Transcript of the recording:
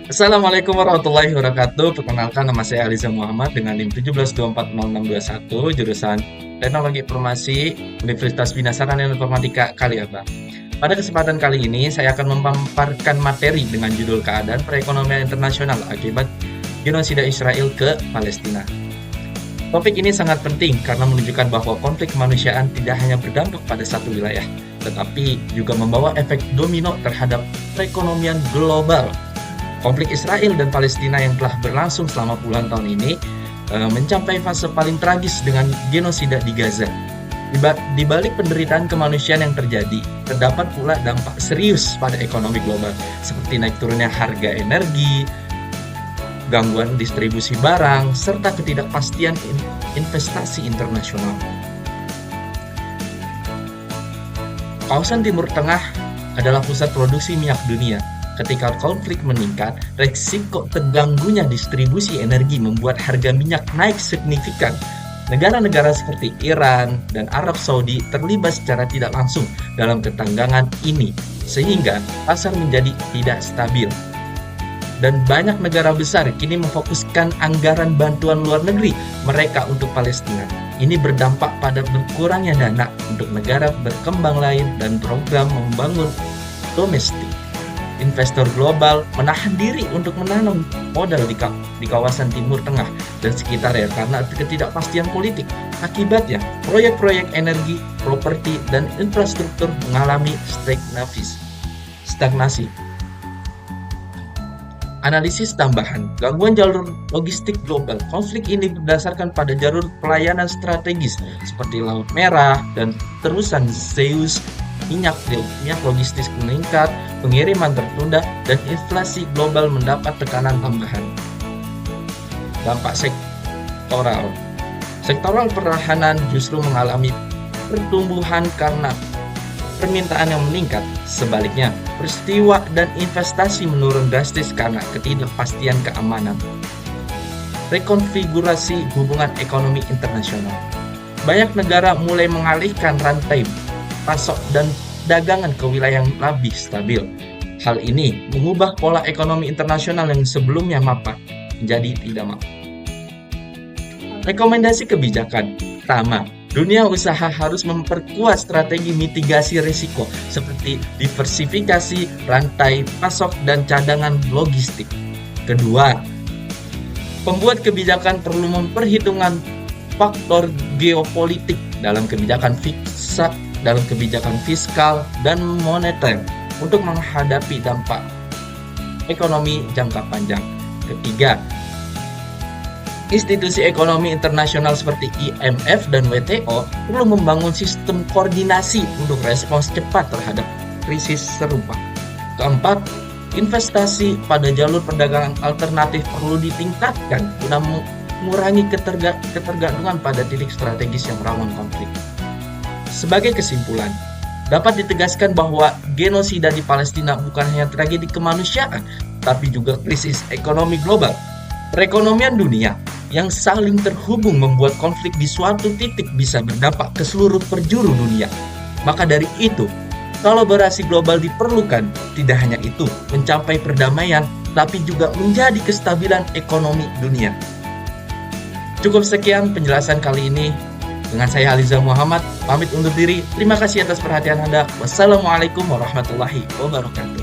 Assalamualaikum warahmatullahi wabarakatuh. Perkenalkan, nama saya Aliza Muhammad dengan NIM 17240621, jurusan Teknologi Informasi Universitas Bina Sarana dan Informatika Kaliabang. Pada kesempatan kali ini, saya akan memaparkan materi dengan judul Keadaan Perekonomian Internasional Akibat Genosida Israel ke Palestina. Topik ini sangat penting karena menunjukkan bahwa konflik kemanusiaan tidak hanya berdampak pada satu wilayah, tetapi juga membawa efek domino terhadap perekonomian global. Konflik Israel dan Palestina yang telah berlangsung selama puluhan tahun ini mencapai fase paling tragis dengan genosida di Gaza. Di balik penderitaan kemanusiaan yang terjadi, terdapat pula dampak serius pada ekonomi global, seperti naik turunnya harga energi, gangguan distribusi barang, serta ketidakpastian investasi internasional. Kawasan Timur Tengah adalah pusat produksi minyak dunia. Ketika konflik meningkat, resiko terganggunya distribusi energi membuat harga minyak naik signifikan. Negara-negara seperti Iran dan Arab Saudi terlibat secara tidak langsung dalam ketenggangan ini, sehingga pasar menjadi tidak stabil. Dan banyak negara besar kini memfokuskan anggaran bantuan luar negeri mereka untuk Palestina. Ini berdampak pada berkurangnya dana untuk negara berkembang lain dan program membangun domestik. Investor global menahan diri untuk menanam modal di kawasan Timur Tengah dan sekitarnya karena ketidakpastian politik. Akibatnya, proyek-proyek energi, properti, dan infrastruktur mengalami stagnasi. Analisis tambahan, gangguan jalur logistik global. Konflik ini berdasarkan pada jalur pelayanan strategis seperti Laut Merah dan terusan Zeus. Minyak logistik meningkat, pengiriman tertunda, dan inflasi global mendapat tekanan tambahan. Dampak sektoral. Sektoral pertahanan justru mengalami pertumbuhan karena permintaan yang meningkat. Sebaliknya, peristiwa dan investasi menurun drastis karena ketidakpastian keamanan. Rekonfigurasi hubungan ekonomi internasional. Banyak negara mulai mengalihkan rantai pasok dan dagangan ke wilayah yang lebih stabil. Hal ini mengubah pola ekonomi internasional yang sebelumnya mapan menjadi tidak mapan. Rekomendasi kebijakan. Pertama, dunia usaha harus memperkuat strategi mitigasi risiko seperti diversifikasi rantai pasok dan cadangan logistik. Kedua, pembuat kebijakan perlu memperhitungkan faktor geopolitik dalam kebijakan fiskal dan moneter untuk menghadapi dampak ekonomi jangka panjang. Ketiga, institusi ekonomi internasional seperti IMF dan WTO perlu membangun sistem koordinasi untuk respons cepat terhadap krisis serupa. Keempat, investasi pada jalur perdagangan alternatif perlu ditingkatkan guna mengurangi ketergantungan pada titik strategis yang rawan konflik. Sebagai kesimpulan, dapat ditegaskan bahwa genosida di Palestina bukan hanya tragedi kemanusiaan, tapi juga krisis ekonomi global. Perekonomian dunia yang saling terhubung membuat konflik di suatu titik bisa berdampak ke seluruh penjuru dunia. Maka dari itu, kolaborasi global diperlukan, tidak hanya itu mencapai perdamaian, tapi juga menjadi kestabilan ekonomi dunia. Cukup sekian penjelasan kali ini. Dengan saya Aliza Muhammad, pamit undur diri. Terima kasih atas perhatian Anda. Wassalamualaikum warahmatullahi wabarakatuh.